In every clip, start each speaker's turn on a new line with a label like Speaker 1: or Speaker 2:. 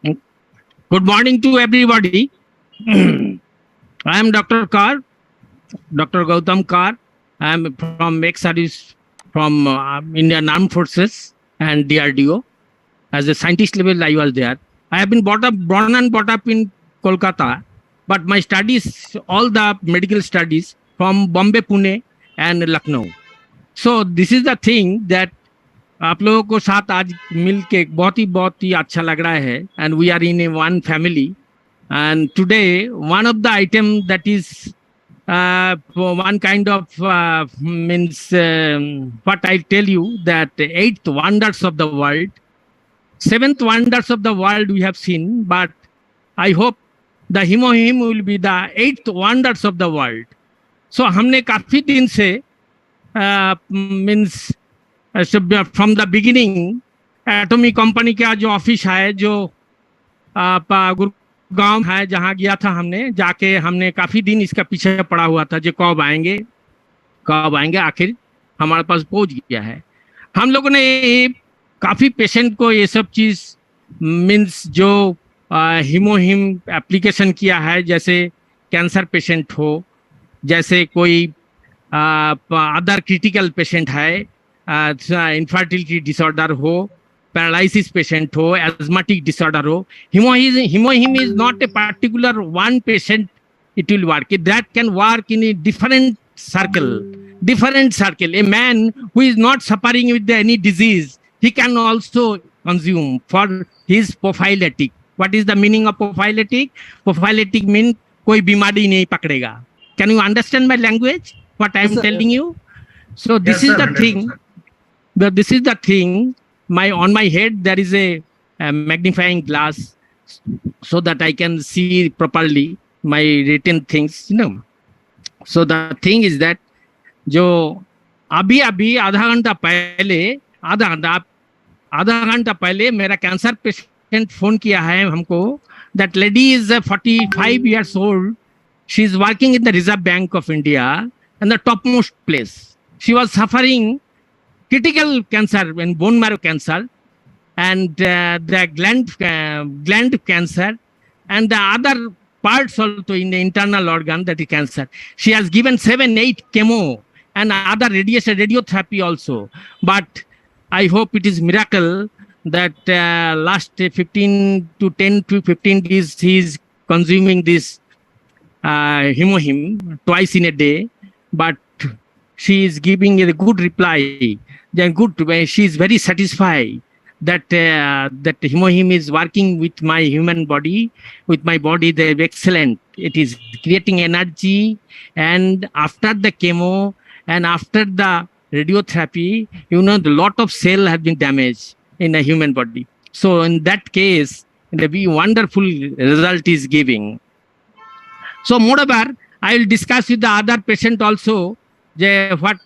Speaker 1: Good morning to everybody. I am Dr. Kar, Dr. Gautam Kar. I am from ex-service from Indian Armed Forces and DRDO. As a scientist level, I was there. I have been born and brought up in Kolkata, but my studies, all the medical studies from Bombay, Pune and Lucknow. So this is the thing that आप लोगों को साथ आज मिल के बहुत ही अच्छा लग रहा है and we are in a one family and today one of the item that is one kind of means what I tell you that eighth wonders of the world, seventh wonders of the world we have seen, but I hope the Himohim will be the eighth wonders of the world. So हमने काफी दिन से means from the beginning atomic company का जो office है जो गुड़गांव है जहाँ गया था हमने काफी दिन इसका पीछे पड़ा हुआ था जो कब आएंगे आखिर हमारे पास पहुंच गया है। हम लोगों ने काफी पेशेंट को ये सब चीज मीन्स जो हिमोहिम एप्लीकेशन किया है, जैसे कैंसर पेशेंट हो, जैसे कोई अदर क्रिटिकल पेशेंट है, इनफर्टिलिटी डिसऑर्डर हो, पैरालिसिस पेशेंट हो, एस्माटिक डिसऑर्डर हो, हिमोहिम is not a particular one patient, it will work. That can work in a different circle. A man who is not suffering with any disease, he can also consume for his prophylactic. What is the meaning of prophylactic? Prophylactic means कोई बीमारी नहीं पकड़ेगा. Can you understand my language? What I am telling you? So this is the thing. This is the thing. On my head there is a magnifying glass so that I can see properly my written things. So the thing is that जो अभी आधा घंटा पहले मेरा cancer patient phone किया है हमको. That lady is 45 years old. She is working in the Reserve Bank of India and the topmost place. She was suffering critical cancer and bone marrow cancer and the gland cancer and the other parts also in the internal organ, that is cancer. She has given 7-8 chemo and other radiotherapy also. But I hope it is miracle that last 10 to 15 days he is consuming this Himohim twice in a day. But she is giving a good reply. Then she is very satisfied that that Himohim is working with my human body, with my body. They're excellent. It is creating energy, and after the chemo and after the radiotherapy, the lot of cell have been damaged in a human body. So in that case, the wonderful result is giving. So moreover, I will discuss with the other patient also what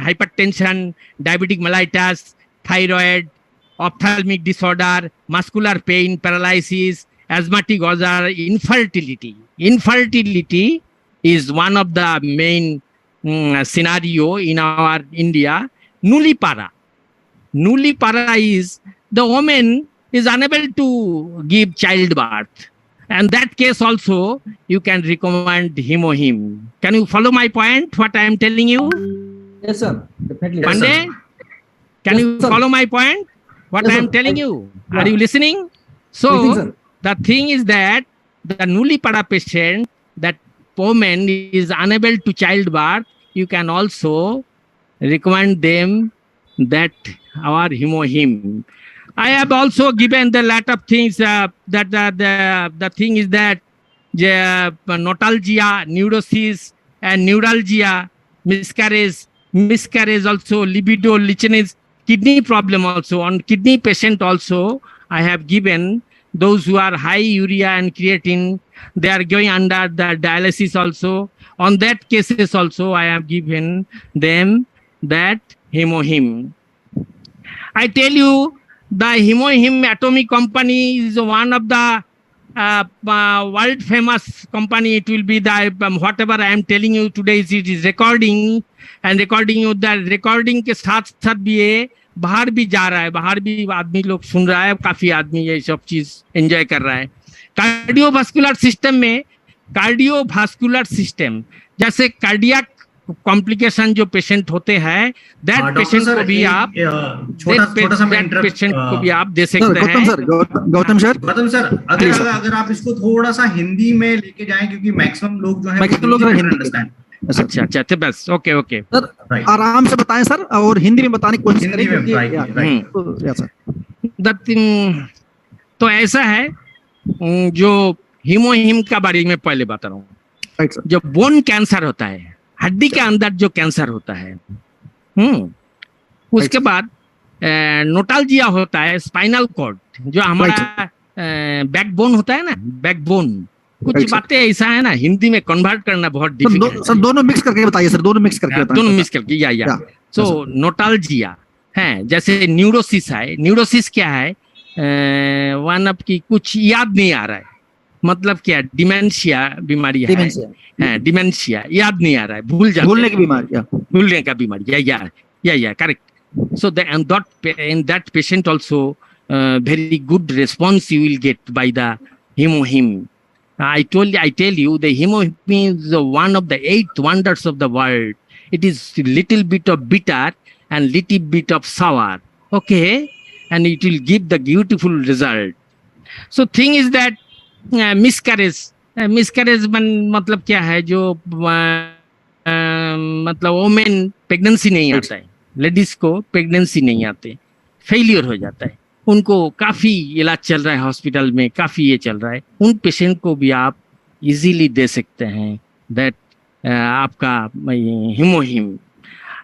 Speaker 1: hypertension, diabetic mellitus, thyroid, ophthalmic disorder, muscular pain, paralysis, asthmatic ulcer, infertility. Infertility is one of the main scenario in our India. Nullipara is the woman is unable to give childbirth. And that case also, you can recommend Himohim. Can you follow my point, what I am telling you?
Speaker 2: Yes, sir. Definitely.
Speaker 1: Pandey,
Speaker 2: Yes,
Speaker 1: can you
Speaker 2: sir.
Speaker 1: follow my point, what
Speaker 2: Yes,
Speaker 1: I am
Speaker 2: sir.
Speaker 1: telling you?
Speaker 2: Yeah.
Speaker 1: Are you listening? So,
Speaker 2: Listening, sir.
Speaker 1: the thing is that the Nullipara patient, that woman is unable to childbirth, you can also recommend them that our Himohim. I have also given the lot of things that the thing is that notalgia, neurosis, and neuralgia, miscarriage also, libido, lichenase, kidney problem also. On kidney patient also, I have given those who are high urea and creatine, they are going under the dialysis also. On that cases also, I have given them that Himohim. I tell you, the Himohim atomic company is one of the world famous company. It will be the whatever I am telling you today, it is recording and recording you. The recording के साथ भी बाहर भी जा रहा है, बाहर भी आदमी लोग सुन रहा है, काफी आदमी ये सब चीज एंजॉय कर रहा है। कार्डियोवास्कुलर सिस्टम में, कार्डियोवास्कुलर सिस्टम जैसे कार्डियक कॉम्प्लिकेशन जो पेशेंट होते हैं, दैट
Speaker 3: डॉक्टर
Speaker 1: पेशेंट
Speaker 3: सर,
Speaker 1: को भी
Speaker 3: एक,
Speaker 1: आप
Speaker 3: छोटा सा मैं
Speaker 1: दैट पेशेंट को भी आप दे
Speaker 4: सर,
Speaker 1: सकते
Speaker 4: गौतम
Speaker 1: हैं।
Speaker 4: Sir, Gautam sir,
Speaker 3: Gautam sir, अगर आप इसको थोड़ा सा हिंदी में लेके जाएं, क्योंकि मैक्सिमम लोग जो है
Speaker 4: मैक्सिमम लोग हिंदी
Speaker 3: अंडरस्टैंड।
Speaker 1: अच्छा अच्छा, तो बस ओके ओके
Speaker 4: सर
Speaker 3: Right.
Speaker 4: आराम से बताएं सर, और हिंदी में बताने की कोशिश
Speaker 3: हिंदी
Speaker 4: करें,
Speaker 3: में,
Speaker 4: क्योंकि
Speaker 3: right,
Speaker 4: या,
Speaker 3: right.
Speaker 4: तो, या सर।
Speaker 1: तो ऐसा है, जो हीमोहीम का बारे में पहले बता रहा हूँ।
Speaker 4: Right sir.
Speaker 1: जो बोन कैंसर होता है, हड्डी के अंदर जो कैंसर होता है, उसके बाद नोटाल्जिया होता है, स्पाइनल कॉर्ड जो हमारा बैकबोन होता है ना, बैकबोन। कुछ
Speaker 4: Right, sir.
Speaker 1: बातें ऐसा है ना, हिंदी में कन्वर्ट करना बहुत
Speaker 4: सर,
Speaker 1: डिफिकल्ट
Speaker 4: सर दोनों मिक्स करके बताइए सर, दोनों मिक्स करके बताएं।
Speaker 1: दोनों मिस करके या सो नोटाल्जिया है, जैसे न्यूरोसिस है। न्यूरोसिस क्या है? वन ऑफ की कुछ याद नहीं आ रहा है, मतलब क्या, डिमेंशिया बीमारी है, डिमेंशिया, याद नहीं आ रहा है, भूल जाते,
Speaker 4: भूलने की बीमारी, या
Speaker 1: भूलने का बीमारी, या correct. So in that patient also very good response you will get by the hemohim. I tell you, the hemohim is one of the 8 wonders of the world. It is little bit of bitter and little bit of sour, okay, and it will give the beautiful result. So thing is that miscarriage मतलब क्या है, जो मतलब women pregnancy नहीं आता है, ladies को pregnancy नहीं आते, फेलियर हो जाता है, उनको काफी इलाज चल रहा है हॉस्पिटल में, काफी ये चल रहा है, उन पेशेंट को भी आप इजीली दे सकते हैं दैट आपका हीमोहीम।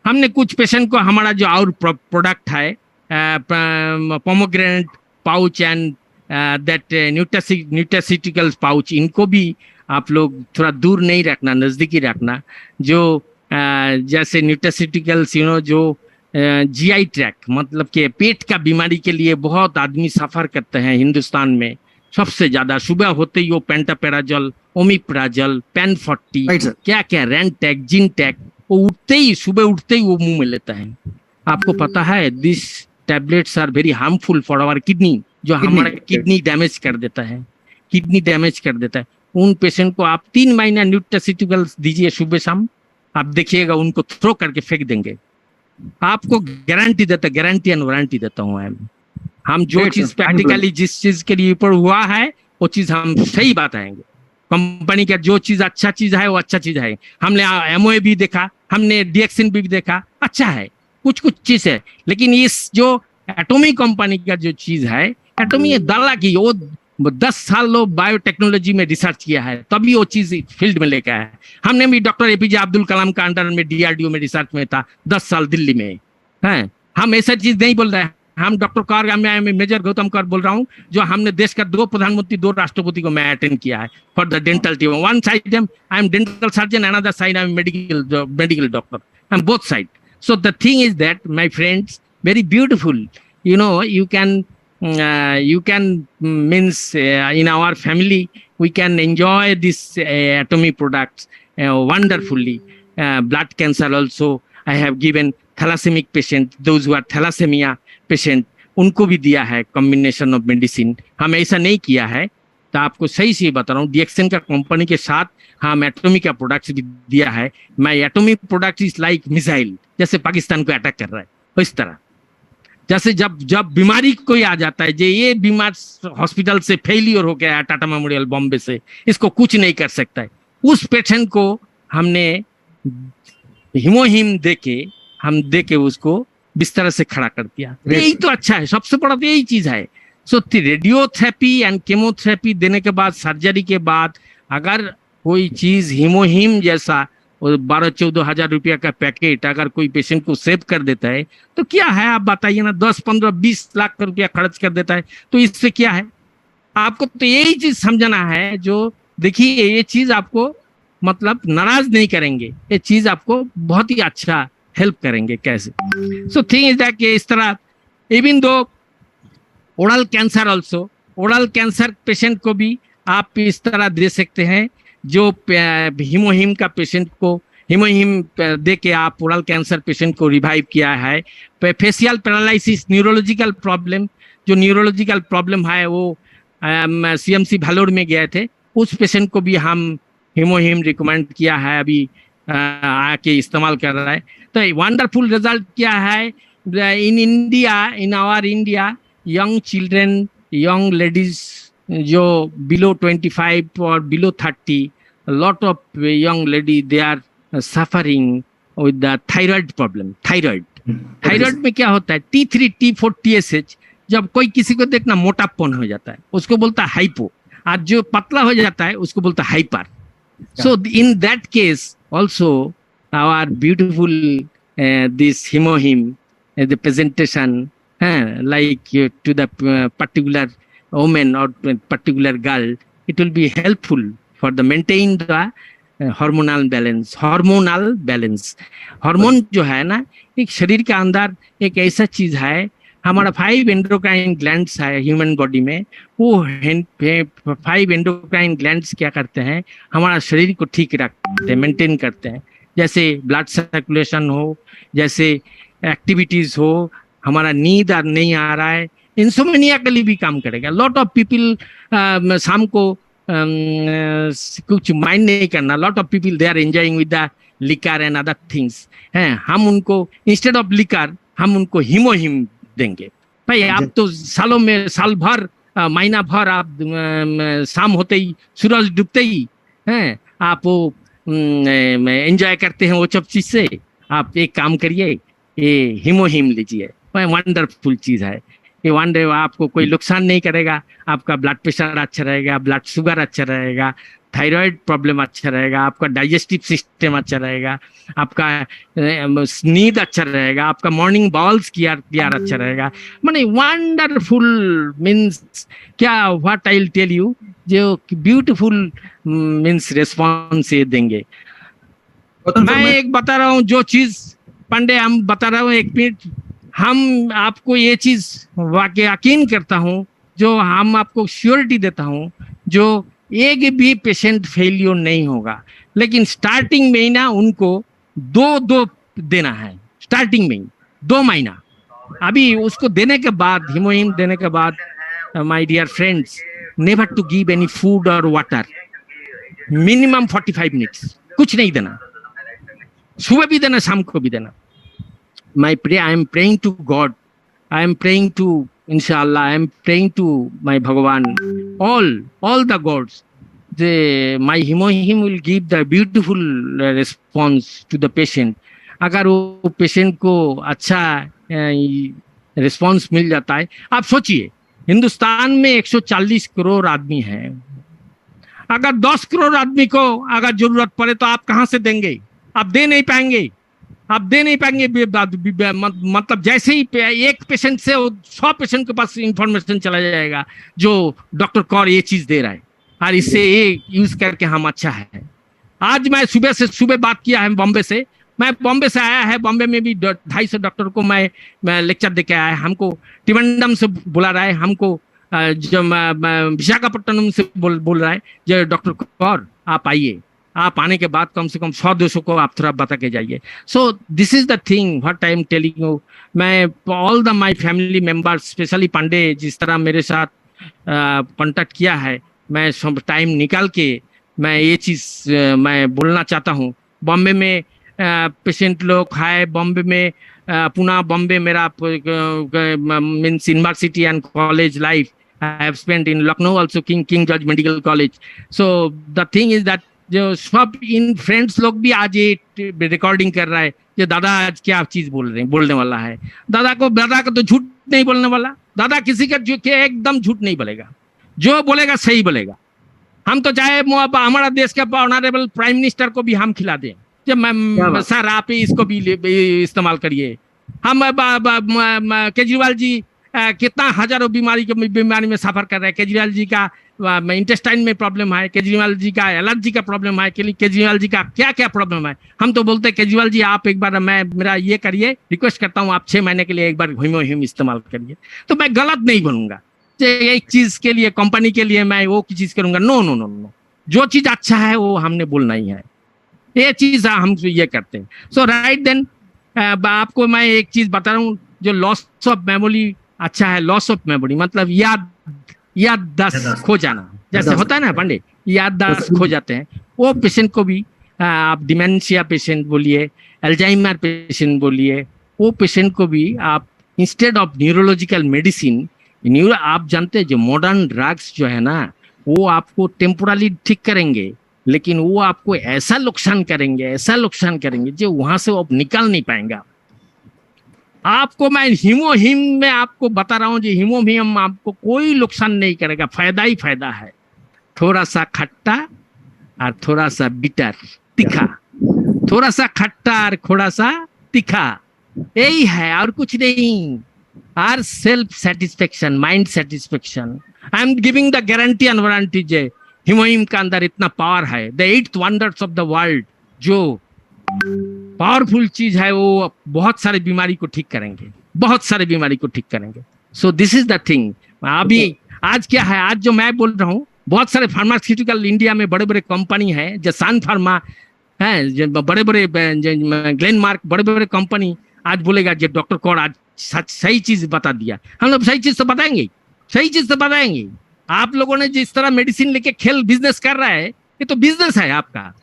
Speaker 1: हमने कुछ पेशेंट को, हमारा जो और प्रोडक्ट है pomegranate pouch and that nutraceuticals pouch, इनको भी आप लोग थोड़ा दूर नहीं रखना, नजदीकी रखना। जो जैसे न्यूट्रास्यूटिकल्स जो जीआई ट्रैक, मतलब कि पेट का बीमारी के लिए बहुत आदमी सफर करते हैं हिंदुस्तान में सबसे ज्यादा। सुबह होते ही वो पेंटापेराजोल, ओमिप्राजोल, पेन 40, क्या क्या रेंटैक, जिनटैक, वो उठते ही, सुबह उठते ही वो मुंह में लेता है। आपको पता है this tablets are very harmful for our kidney, जो हमारा किडनी डैमेज कर देता है, किडनी डैमेज कर देता है। उन पेशेंट को आप 3 महीना न्यूट्रास्यूटिकल्स दीजिए सुबह शाम, आप देखिएगा उनको थ्रो करके फेंक देंगे। आपको गारंटी एंड वारंटी देता हूँ। हम जो चीज प्रैक्टिकली, जिस चीज के लिए ऊपर हुआ है, वो चीज हम सही बताएंगे। कंपनी का जो चीज अच्छा चीज है वो अच्छा चीज है। हमने एमओए भी देखा, हमने डीएक्सिन भी देखा, अच्छा है, कुछ कुछ चीज है। लेकिन इस जो एटॉमी कंपनी का जो चीज है, एटॉमी दाला की, वो 10 साल लोग बायोटेक्नोलॉजी में रिसर्च किया है, तभी वो चीज फील्ड में लेकर आया है। हमने भी डॉक्टर एपीजे अब्दुल कलाम का अंडर में डीआरडीओ में रिसर्च में था 10 साल दिल्ली में, है। हम ऐसा चीज नहीं बोल रहे हैं। हम डॉक्टर कौर, मैं मेजर गौतम कौर बोल रहा हूँ, जो हमने देश का 2 प्रधानमंत्री, 2 राष्ट्रपति को मैं अटेंड किया है for the dental team. One side I am dental surgeon, another side I am medical doctor, I am both side. So the thing is that, my friends, very beautiful. You can means in our family we can enjoy this atomy products wonderfully. Blood cancer also I have given thalassaemic patient, those who are thalassemia patient, उनको भी दिया है combination of medicine. हम ऐसा नहीं किया है, तो आपको सही से बता रहा हूँ। डीएक्सन का कंपनी के साथ हम एटॉमी का प्रोडक्ट्स भी दिया है। मैं एटॉमी प्रोडक्ट इज लाइक मिसाइल, जैसे पाकिस्तान को अटैक कर रहा है, इस तरह। जैसे जब बीमारी कोई आ जाता है, जो ये बीमार हॉस्पिटल से फेलियर हो गया है, टाटा मेमोरियल बॉम्बे से, इसको कुछ नहीं कर सकता है, उस पेशेंट को हमने हीमोहीम देके उसको बिस्तर से खड़ा कर दिया। यही तो अच्छा है, सबसे बड़ा तो यही चीज है। सो रेडियोथेरेपी एंड केमोथेरेपी देने के बाद, सर्जरी के बाद, अगर कोई चीज हीमोहीम जैसा 12-14 हजार रुपया का पैकेट अगर कोई पेशेंट को सेव कर देता है, तो क्या है आप बताइए ना। 10-15-20 लाख रुपया खर्च कर देता है, तो इससे क्या है? आपको तो यही चीज समझना है। जो देखिए, ये चीज आपको मतलब नाराज नहीं करेंगे, ये चीज आपको बहुत ही अच्छा हेल्प करेंगे। कैसे? सो थिंग इज दैट, इस तरह even though oral cancer also, oral cancer patient को भी आप इस तरह दे सकते हैं। जो हीमोहीम का पेशेंट को हिमोहिम दे के आप ओरल कैंसर पेशेंट को रिवाइव किया है। फेशियल पैरालिसिस न्यूरोलॉजिकल प्रॉब्लम, जो न्यूरोलॉजिकल प्रॉब्लम है वो सीएमसी भालोर में गए थे, उस पेशेंट को भी हम हिमोहिम रिकमेंड किया है, अभी आके इस्तेमाल कर रहा है। तो वंडरफुल रिजल्ट क्या है in India, in our India, young children, young ladies जो बिलो 25 और below 30, lot of young lady they are suffering with the thyroid problem. Thyroid में क्या होता है, T3, T4, TSH, जब कोई किसी को देखना मोटापन हो जाता है उसको बोलता है हाइपो, और जो पतला हो जाता है उसको बोलता है hyper. So in that case also our beautiful this hemohim, the presentation like to the particular woman or particular girl, it will be helpful for the maintain the hormonal balance। Hormone जो है ना, एक शरीर के अंदर एक ऐसा चीज है, हमारा 5 एंडोक्राइन ग्लैंड्स है ह्यूमन बॉडी में, वो 5 एंडोक्राइन ग्लैंड्स क्या करते हैं, हमारा शरीर को ठीक रखते हैं, मेंटेन करते हैं। जैसे ब्लड सर्कुलेशन हो, जैसे एक्टिविटीज हो, हमारा नींद नहीं आ रहा है, इंसोम्निया के लिए भी काम करेगा। लॉट ऑफ पीपल शाम को कुछ माइंड नहीं करना, lot of people they are enjoying with the liquor and other things हैं, हम उनको इंस्टेड ऑफ लिकर हम उनको हिमोहिम देंगे। भाई आप तो सालों में साल भर महीना भर आप शाम होते ही सूरज डूबते ही हैं आप वो एंजॉय करते हैं वो सब चीज से। आप एक काम करिए, ये हिमोहिम लीजिए, वंडरफुल चीज है ये। वंडर आपको कोई नुकसान नहीं करेगा, आपका ब्लड प्रेशर अच्छा रहेगा, ब्लड शुगर अच्छा रहेगा, थायराइड प्रॉब्लम अच्छा रहेगा, आपका डाइजेस्टिव सिस्टम अच्छा रहेगा, आपका नींद अच्छा रहेगा, आपका मॉर्निंग बाउल्स क्लियर अच्छा रहेगा। माने वंडरफुल मीन्स क्या, what I will tell you, जो ब्यूटीफुल मीन्स रिस्पॉन्स ये देंगे। मैं एक बता रहा हूँ जो चीज पांडे हम बता रहा हूँ, एक मिनट, हम आपको ये चीज वाकई यकीन करता हूँ, जो हम आपको श्योरिटी देता हूँ, जो एक भी पेशेंट फेलियर नहीं होगा, लेकिन स्टार्टिंग में ही ना उनको 2 देना है, स्टार्टिंग में ही 2 महीना। अभी उसको देने के बाद, हिमोहिम देने के बाद, my dear friends, never to give any food और वाटर, मिनिमम 45 मिनट्स, कुछ नहीं देना, सुबह भी देना, शाम को भी देना। I am praying to God, I am praying to Inshallah, I am praying to my Bhagavan, all the gods. My himohim will give the beautiful response to the patient. अगर वो पेशेंट को अच्छा रिस्पॉन्स मिल जाता है, आप सोचिए हिंदुस्तान में 140 करोड़ आदमी हैं, अगर 10 करोड़ आदमी को अगर जरूरत पड़े तो आप कहाँ से देंगे? आप दे नहीं पाएंगे, आप दे नहीं पाएंगे। मतलब जैसे ही एक पेशेंट से 100 पेशेंट के पास इंफॉर्मेशन चला जाएगा जो डॉक्टर कौर ये चीज दे रहा है, और इससे ये यूज करके हम अच्छा है। आज मैं सुबह बात किया है बॉम्बे से, मैं बॉम्बे से आया है, बॉम्बे में भी 250 डॉक्टर को मैं लेक्चर दे के आया है। हमको त्रिवेंद्रम से बुला रहा है, हमको जो विशाखापट्टनम से बोल रहा है, जो डॉक्टर कौर आप आइए, आप आने के बाद कम से कम 100-200 को आप थोड़ा बता के जाइए। So this is the thing what I am telling you. मैं all the my family members, specially Pandey जिस तरह मेरे साथ कांटेक्ट किया है, मैं सब टाइम निकाल के मैं ये चीज़ मैं बोलना चाहता हूँ। बॉम्बे में पेशेंट लोग है, बॉम्बे में पुणे बॉम्बे मेरा means university and college life I have spent in Lucknow also, king George medical college. So the thing is that जो सब इन फ्रेंड्स लोग भी आज ये रिकॉर्डिंग कर रहा है, जो दादा आज क्या चीज बोलने वाला है। दादा को तो झूठ नहीं बोलने वाला, दादा किसी का एकदम झूठ नहीं बोलेगा, जो बोलेगा सही बोलेगा। हम तो चाहे हमारा देश के ऑनरेबल प्राइम मिनिस्टर को भी हम खिला दें, जब मैं सर आप इसको भी इस्तेमाल करिए। हम केजरीवाल जी कितना हजारों बीमारी में सफर कर रहे हैं। केजरीवाल जी का इंटेस्टाइन में प्रॉब्लम है, केजरीवाल जी का एलर्जी का प्रॉब्लम है, केजरीवाल जी का क्या क्या प्रॉब्लम है। हम तो बोलते हैं केजरीवाल जी आप एक बार मेरा ये करिए, रिक्वेस्ट करता हूँ आप 6 महीने के लिए एक बार हिमोहिम इस्तेमाल करिए। तो मैं गलत नहीं बनूंगा, एक चीज के लिए कंपनी के लिए मैं वो चीज करूंगा। नो नो नो नो, जो चीज अच्छा है वो हमने बोलना ही है। ये चीज हम ये करते हैं। सो राइट देन आपको मैं एक चीज बता रहा हूँ, जो लॉस ऑफ मेमोरी अच्छा है, लॉस ऑफ मेमोरी मतलब याददाश्त खो जाना, जैसे होता है ना पंडित, याददाश्त खो जाते हैं, वो पेशेंट को भी आप डिमेंशिया पेशेंट बोलिए, अल्जाइमर पेशेंट बोलिए, वो पेशेंट को भी आप इंस्टेड ऑफ न्यूरोलॉजिकल मेडिसिन, आप जानते हैं जो मॉडर्न ड्रग्स जो है ना, वो आपको टेम्पोरली ठीक करेंगे, लेकिन वो आपको ऐसा नुकसान करेंगे जो वहां से वो निकल नहीं पाएंगा। आपको मैं हीमोहिम में आपको बता रहा हूँ, जो हीमोहिम आपको कोई नुकसान नहीं करेगा, फायदा ही फायदा है। थोड़ा सा खट्टा और थोड़ा सा बिटर तीखा, थोड़ा सा खट्टा और थोड़ा सा तीखा, यही है और कुछ नहीं। Our self satisfaction, mind satisfaction. I am giving the guarantee and warranty जे हीमोहिम का अंदर इतना पावर है, the 8th wonders of the world, जो पावरफुल चीज है, वो बहुत सारे बीमारी को ठीक करेंगे, बहुत सारे बीमारी को ठीक करेंगे। सो दिस इज द थिंग। अभी आज क्या है, आज जो मैं बोल रहा हूँ, बहुत सारे फार्मास्यूटिकल इंडिया में बड़े बड़े कंपनी है, जो सन फार्मा है, बड़े बड़े ग्लेनमार्क, बड़े बड़े कंपनी आज बोलेगा जो डॉक्टर कौर आज सही चीज बता दिया। हम लोग सही चीज तो बताएंगे, सही चीज तो बताएंगे। आप लोगों ने जिस तरह मेडिसिन लेके खेल बिजनेस कर रहा है, ये तो बिजनेस है आपका,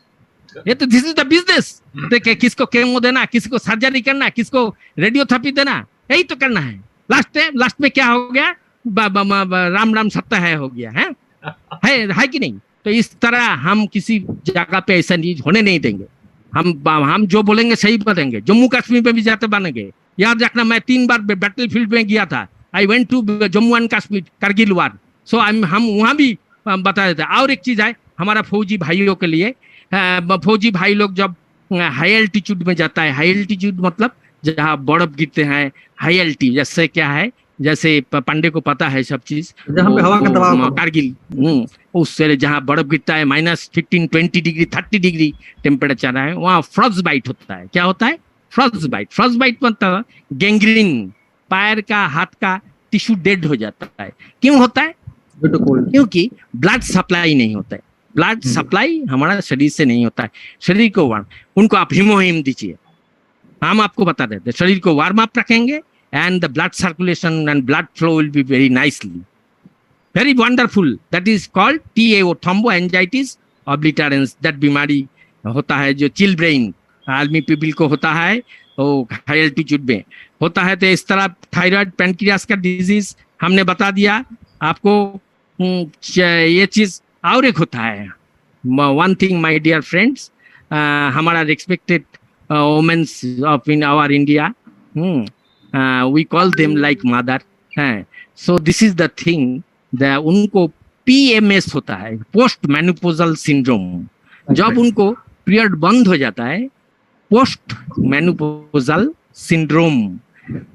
Speaker 1: ये तो दिस इज द बिजनेस। देखिए किसको केमो देना, किसको सर्जरी करना, किसको रेडियोथेरेपी देना, यही तो करना है। लास्ट में क्या हो गया, राम राम सत्ता है हो गया है कि नहीं? तो इस तरह हम किसी जगह पे ऐसा चीज होने नहीं देंगे। हम जो बोलेंगे सही बोलेंगे। जम्मू कश्मीर में भी जाते बनेंगे, याद रखना। मैं 3 बार बैटल फील्ड में गया था। I went to Jammu and Kashmir, Kargil war. So हम वहां भी बता देते। और एक चीज है हमारा फौजी भाइयों के लिए, फौजी भाई लोग जब हाई एल्टीट्यूड में जाता है, हाई एल्टीट्यूड मतलब जहाँ बर्फ गिरते हैं, हाई एल्टीट्यूड जैसे क्या है, जैसे पांडे को पता है सब चीज,
Speaker 4: जहाँ पे हवा का दबाव,
Speaker 1: कारगिल, उससे जहाँ बर्फ गिरता है -15, 20 डिग्री, 30 डिग्री टेम्परेचर है, वहाँ फ्रॉस्ट बाइट होता है। क्या होता है? Frostbite. फ्रॉस्ट बाइट मतलब गैंग्रीन, पैर का हाथ का टिश्यू डेड हो जाता है। क्यों होता है? क्योंकि ब्लड सप्लाई नहीं होता है। ब्लड सप्लाई हमारा शरीर से नहीं होता है। शरीर को उनको आप हीमोहिम दीजिए, हम आपको बता देते, शरीर को वार्म अप रखेंगे and the blood circulation and blood flow will be very nicely, very wonderful. That is called TAO, thromboangiitis obliterans. that बीमारी होता है जो चिल ब्रेन आर्मी पीपल को होता है, वो हाई एल्टीट्यूड में होता है। तो इस तरह थायराइड, पैनक्रियास का डिजीज हमने बता दिया आपको। ये चीज और एक होता है, one thing my dear friends, हमारा respected womens of in our India, we call them like mother, so this is the thing, उनको PMS होता है, पोस्ट मेनोपॉजल सिंड्रोम। जब उनको पीरियड बंद हो जाता है, पोस्ट मेनोपॉजल सिंड्रोम,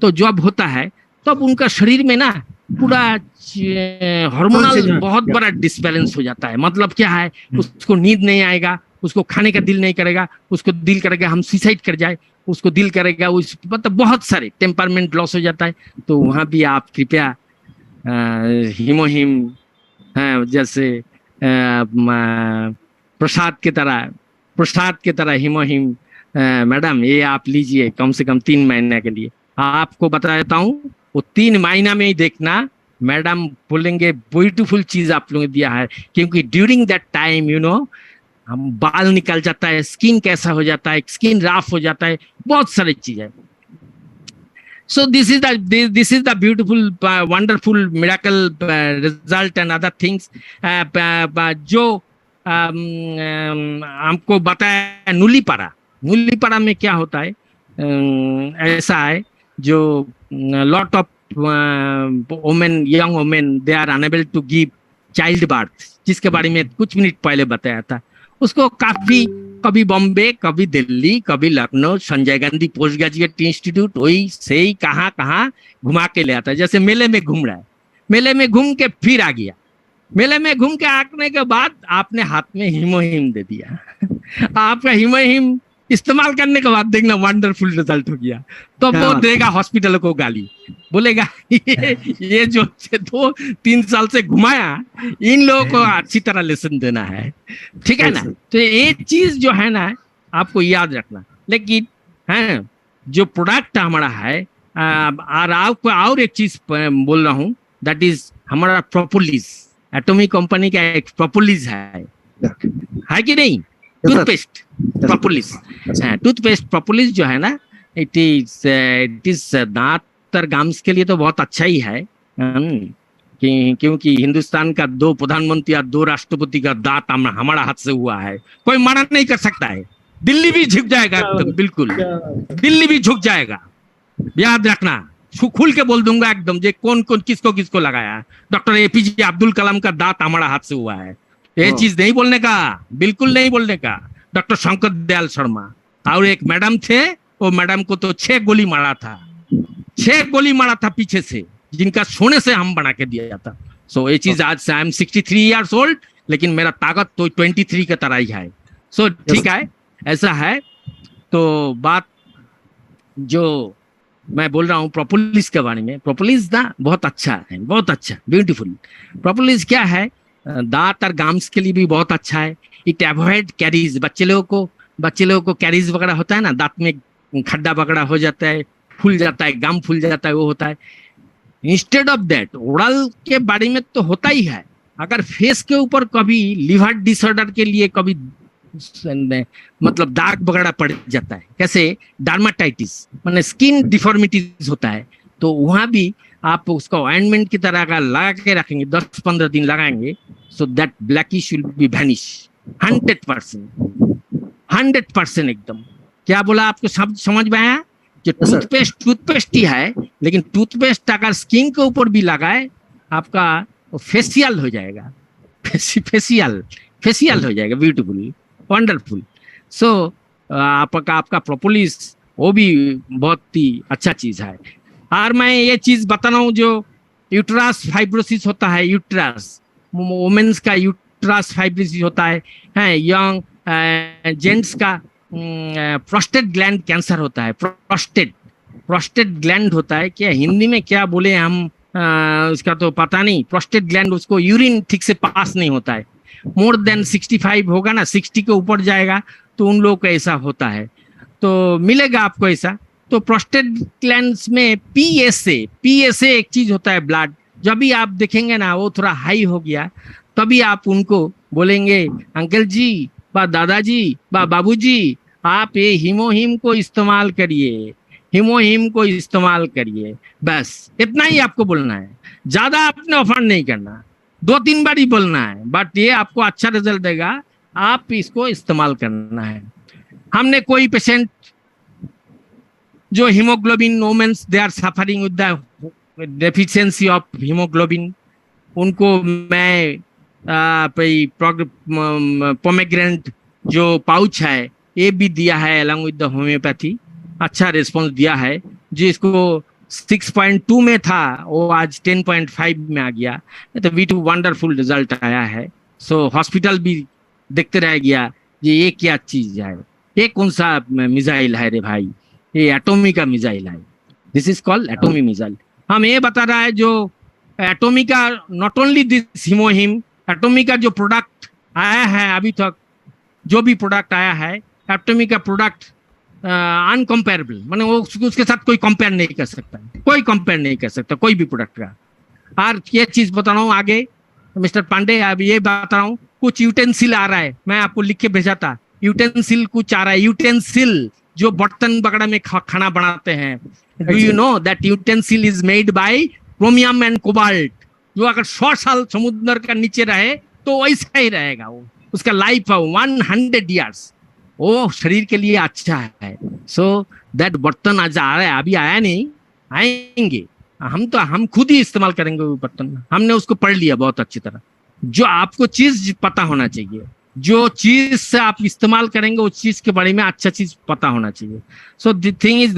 Speaker 1: तो जब होता है तब उनका शरीर में ना पूरा हार्मोनल बहुत बड़ा डिसबैलेंस हो जाता है। मतलब क्या है, उसको नींद नहीं आएगा, उसको खाने का दिल नहीं करेगा, उसको दिल करेगा हम सुसाइड कर जाए, उसको दिल करेगा उस, मतलब बहुत सारे टेम्परमेंट लॉस हो जाता है। तो वहाँ भी आप कृपया हीमोहिम, जैसे प्रसाद के तरह हीमोहिम, मैडम ये आप लीजिए कम से कम 3 महीने के लिए। आपको बता देता हूँ, वो 3 महीना में ही देखना मैडम बोलेंगे ब्यूटीफुल चीज आप लोगों ने दिया है। क्योंकि ड्यूरिंग दैट टाइम हम बाल निकल जाता है, स्किन कैसा हो जाता है, स्किन राफ हो जाता है, बहुत सारी चीजें। सो this is the beautiful wonderful miracle result and other things जो हमको बताया। नुलीपारा में क्या होता है, ऐसा है जो lot of women, young women, they are unable to give child birth, जिसके बारे में कुछ मिनट पहले बताया था। उसको काफी, कभी बॉम्बे, कभी दिल्ली, कभी Lucknow, Sanjay Gandhi post graduate institute, वही से ही कहाँ घुमा के ले आता है। जैसे मेले में घूम रहा है, मेले में घूम के फिर आ गया, मेले में घूम के आने के बाद आपने हाथ में हीमोहिम दे दिया। आपका हीमोहिम इस्तेमाल करने के बाद देखना वंडरफुल रिजल्ट हो गया। तो वो देगा हॉस्पिटल को गाली, बोलेगा ये जो 2-3 साल से घुमाया, इन लोगों को अच्छी तरह लेसन देना है, ठीक है ना। तो ये चीज जो है ना, आपको याद रखना। लेकिन है जो प्रोडक्ट हमारा है, और आपको और एक चीज बोल रहा हूँ, दैट इज हमारा प्रोपोलिस। एटॉमिक कंपनी का एक प्रोपोलिस है कि नहीं?
Speaker 4: sir.
Speaker 1: Toothpaste propolis, toothpaste propolis जो है ना, इट इज दांत और गम्स के लिए तो बहुत अच्छा ही है। क्योंकि हिंदुस्तान का 2 प्रधानमंत्री और 2 राष्ट्रपति का दांत हमारा हाथ से हुआ है, कोई मना नहीं कर सकता है। दिल्ली भी झुक जाएगा एकदम, बिल्कुल दिल्ली भी झुक जाएगा, याद रखना। खुल के बोल दूंगा एकदम, जे कौन कौन किसको किसको लगाया। डॉक्टर एपीजे अब्दुल कलाम का दांत हमारा हाथ से हुआ है, ये चीज नहीं बोलने का, बिल्कुल नहीं बोलने का। डॉक्टर शंकर दयाल शर्मा और एक मैडम थे, वो मैडम को तो 6 गोली मारा था, 6 गोली मारा था पीछे से, जिनका सोने से हम बना के दिया था। सो ये चीज आज से आई एम 63 ईयर्स ओल्ड, लेकिन मेरा ताकत तो 23 की तरह ही है। सो ठीक है, ऐसा है। तो बात जो मैं बोल रहा हूँ प्रोपोलिस के बारे में, प्रोपोलिस ना बहुत अच्छा है, बहुत अच्छा, ब्यूटीफुल। प्रोपोलिस क्या है, दांत और गम्स के लिए भी बहुत अच्छा है। इट अवॉइड कैरीज, बच्चे लोगों को कैरीज वगैरह होता है ना, दांत में खड्डा वगैरह हो जाता है, फूल जाता है, गम फूल जाता है, वो होता है। इंस्टेड ऑफ दैट, ओरल के बारे में तो होता ही है। अगर फेस के ऊपर कभी लिवर डिसऑर्डर के लिए कभी मतलब दाग वगैरह पड़ जाता है, कैसे डर्माटाइटिस माने स्किन डिफॉर्मिटीज होता है, तो वहां भी आप उसको ऑइंटमेंट की तरह का लगा के रखेंगे, 10-15 दिन लगाएंगे, so that blackish will be vanish 100% एकदम। क्या बोला आपको समझ में आया? जो टूथपेस्ट ही है, लेकिन टूथपेस्ट अगर स्किन के ऊपर भी लगाए, आपका फेशियल हो जाएगा, फेशियल हो जाएगा, ब्यूटीफुल, वंडरफुल। सो आपका प्रोपोलिस वो भी बहुत ही अच्छा चीज है। और मैं ये चीज बता रहा हूँ, जो यूट्रस फाइब्रोसिस होता है, यूट्रस वुमेन्स का यूट्रस फाइब्रोसिस होता है, यंग जेंट्स का प्रोस्टेट ग्लैंड कैंसर होता है, प्रोस्टेट ग्लैंड होता है, क्या हिंदी में क्या बोले हम, उसका तो पता नहीं। प्रोस्टेट ग्लैंड, उसको यूरिन ठीक से पास नहीं होता है, मोर देन 65 होगा ना, 60 के ऊपर जाएगा तो उन लोगों को ऐसा होता है, तो मिलेगा आपको ऐसा। तो प्रोस्टेट ग्लैंड्स में पीएसए एक चीज होता है, ब्लड। जब भी आप देखेंगे ना वो थोड़ा हाई हो गया, तभी आप उनको बोलेंगे, अंकल जी बा दादाजी बा बाबूजी, आप ये हीमोहिम को इस्तेमाल करिए, हीमोहिम को इस्तेमाल करिए, बस इतना ही आपको बोलना है। ज्यादा आपने ऑफर नहीं करना, 2-3 बार ही बोलना है, बट ये आपको अच्छा रिजल्ट देगा, आप इसको इस्तेमाल करना है। हमने कोई पेशेंट जो haemoglobin, womens they are suffering with the deficiency of haemoglobin, उनको मैं पोमेग्रेनेट जो पाउच है ये भी दिया है अलॉन्ग विद द होम्योपैथी, अच्छा रिस्पॉन्स दिया है। जिसको 6.2 में था वो आज 10.5 में आ गया, तो V2 वंडरफुल रिजल्ट आया है। सो हॉस्पिटल भी देखते रह गया ये क्या चीज है, ये कौन सा मिसाइल है रे भाई, ये एटॉमी का मिसाइल है, दिस इज कॉल्ड एटॉमी मिसाइल। हम ये बता रहा है जो एटॉमी का, नॉट ओनली दिस हीमोहिम, एटॉमी का जो प्रोडक्ट आया है अभी तक, जो भी प्रोडक्ट आया है एटॉमी का प्रोडक्ट अनकम्पेरेबल, माने वो उसके साथ कोई कंपेयर नहीं कर सकता, कोई कंपेयर नहीं कर सकता कोई भी प्रोडक्ट का। और ये चीज बता रहा हूँ आगे मिस्टर पांडे, अब ये बता रहा हूँ, कुछ यूटेंसिल आ रहा है, मैं आपको लिख के भेजा था, यूटेंसिल कुछ आ रहा है, यूटेंसिल जो बर्तन वगैरह में खाना बनाते हैं। Do you know that utensil is made by chromium and cobalt, जो अगर 100 साल समुद्र का नीचे रहे तो वैसा ही रहेगा, वो उसका लाइफ है 100 ईयर्स, वो शरीर के लिए अच्छा है। सो दैट बर्तन आज आ रहा है, अभी आया नहीं, आएंगे, हम खुद ही इस्तेमाल करेंगे वो बर्तन, हमने उसको पढ़ लिया बहुत अच्छी तरह। जो आपको चीज पता होना चाहिए, जो चीज से आप इस्तेमाल करेंगे उस चीज के बारे में अच्छा चीज पता होना चाहिए। So the thing is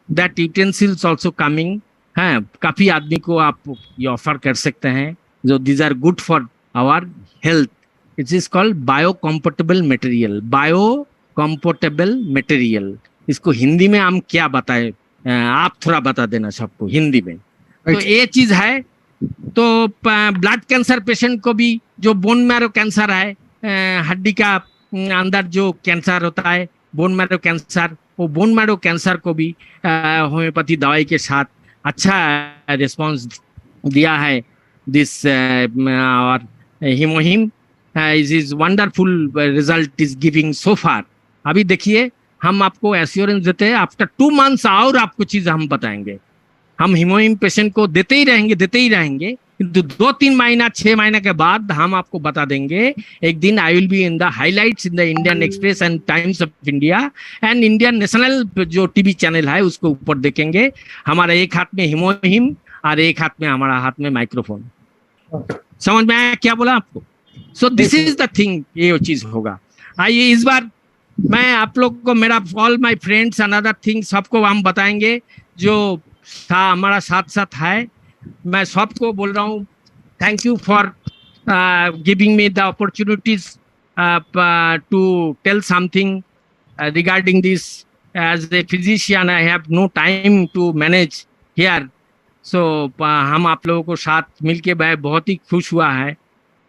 Speaker 1: that utensils also coming है, काफी आदमी को आप ये ऑफर कर सकते हैं, जो these are good for our health. It is called biocompatible material, biocompatible material. इसको हिंदी में हम क्या बताएं, आप थोड़ा बता देना सबको हिंदी में। तो ये चीज है। तो ब्लड कैंसर पेशेंट को भी, जो बोन मैरो कैंसर है, हड्डी का अंदर जो कैंसर होता है, बोन मैरो कैंसर, वो बोन मैरो कैंसर को भी होम्योपैथी दवाई के साथ अच्छा रिस्पांस दिया है। दिस और हिमोहिम is wonderful result is giving so far. अभी देखिए हम आपको एश्योरेंस देते हैं, आफ्टर 2 months और आपको चीज हम बताएंगे। हम हिमोहिम पेशेंट को देते ही रहेंगे, किंतु 2-3 महीना 6 महीने के बाद हम आपको बता देंगे। एक दिन I will be in the highlights in the Indian express and times of India and Indian national जो टीवी चैनल है उसको ऊपर देखेंगे। हमारा एक हाथ में हिमोहिम और एक हाथ में हमारा हाथ में माइक्रोफोन। समझ में आया क्या बोला आपको? सो दिस इज द थिंग, ये चीज होगा। आइए इस बार मैं आप लोग को, मेरा all my friends and other things सबको हम बताएंगे जो हमारा साथ है। मैं सबको बोल रहा हूँ thank you for giving me the opportunities to tell something regarding this. As a physician I have no time to manage here. So हम आप लोगों को साथ मिलके बहुत ही खुश हुआ है।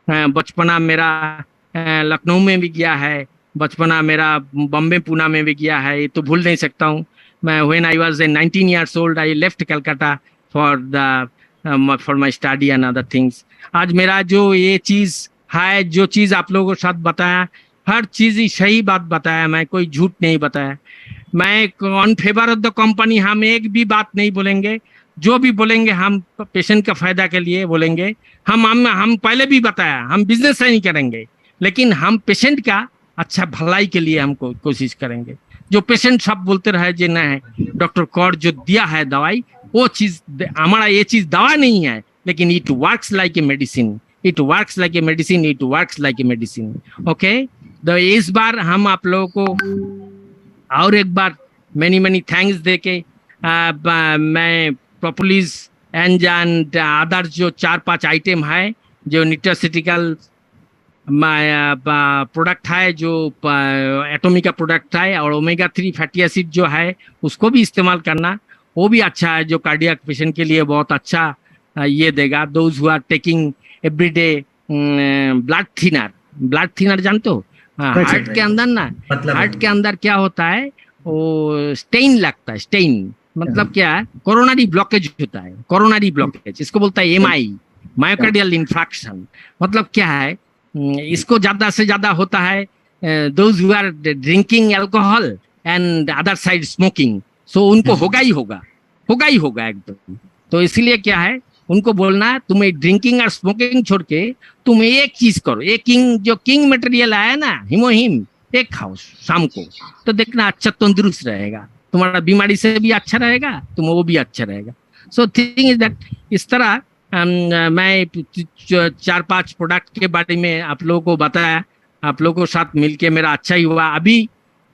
Speaker 1: बचपना मेरा लखनऊ में भी गया है, बचपना मेरा बॉम्बे पूना में भी गया है, ये तो भूल नहीं सकता हूँ मैं। When I was 19 years old I left Calcutta for my study and other things. आज मेरा जो ये चीज है, जो चीज आप लोगों के साथ बताया, हर चीज ही सही बात बताया, मैं कोई झूठ नहीं बताया। मैं on favour of the company हम एक भी बात नहीं बोलेंगे। जो भी बोलेंगे हम पेशेंट का फायदा के लिए बोलेंगे। हम पहले भी बताया हम बिजनेस नहीं करेंगे, लेकिन हम पेशेंट का अच्छा भलाई के लिए हमको कोशिश करेंगे। जो पेशेंट सब बोलते रहे जी नहीं डॉक्टर कौर जो दिया है दवाई, वो चीज हमारा ये चीज दवा नहीं है, लेकिन it works like a medicine, it works like a medicine, it works like a medicine. Okay, तो इस बार हम आप लोगों को और एक बार मेनी थैंक्स देके मैं प्रोपोलिस एंड अदर जो 4-5 आइटम है जो न्यूट्रास्यूटिकल प्रोडक्ट है, जो एटॉमिक का प्रोडक्ट है, और ओमेगा 3 फैटी एसिड जो है उसको भी इस्तेमाल करना, वो भी अच्छा है, जो कार्डियक पेशेंट के लिए बहुत अच्छा ये देगा। Those who are taking everyday blood thinner जानते हो? हार्ट के अंदर ना, हार्ट के अंदर क्या होता है, वो स्टेन लगता है। स्टेन मतलब क्या है? कोरोनरी ब्लॉकेज होता है, कोरोनरी ब्लॉकेज इसको बोलता है एमआई, मायोकार्डियल इंफ्रैक्शन। मतलब क्या है, इसको ज्यादा से ज्यादा होता है those who are drinking alcohol and other side smoking. So उनको होगा ही होगा एकदम। तो इसलिए क्या है, उनको बोलना है तुम्हें ड्रिंकिंग और स्मोकिंग छोड़ के तुम एक चीज करो, एक किंग मटेरियल आया ना हिमोहिम, एक खाओ शाम को, तो देखना अच्छा तंदुरुस्त रहेगा, तुम्हारा बीमारी से भी अच्छा रहेगा, तुम वो भी अच्छा रहेगा। सो थिंग इज दैट, इस तरह मैं 4-5 प्रोडक्ट के बारे में आप लोगों को बताया। आप लोगों के साथ मिलके मेरा अच्छा ही हुआ। अभी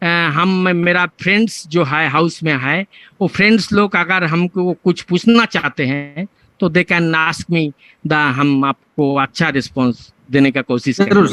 Speaker 1: मेरा फ्रेंड्स जो है हाउस में है, वो फ्रेंड्स लोग अगर हमको कुछ पूछना चाहते हैं तो दे कैन आस्क मी, हम आपको अच्छा रिस्पॉन्स देने का कोशिश करेंगे।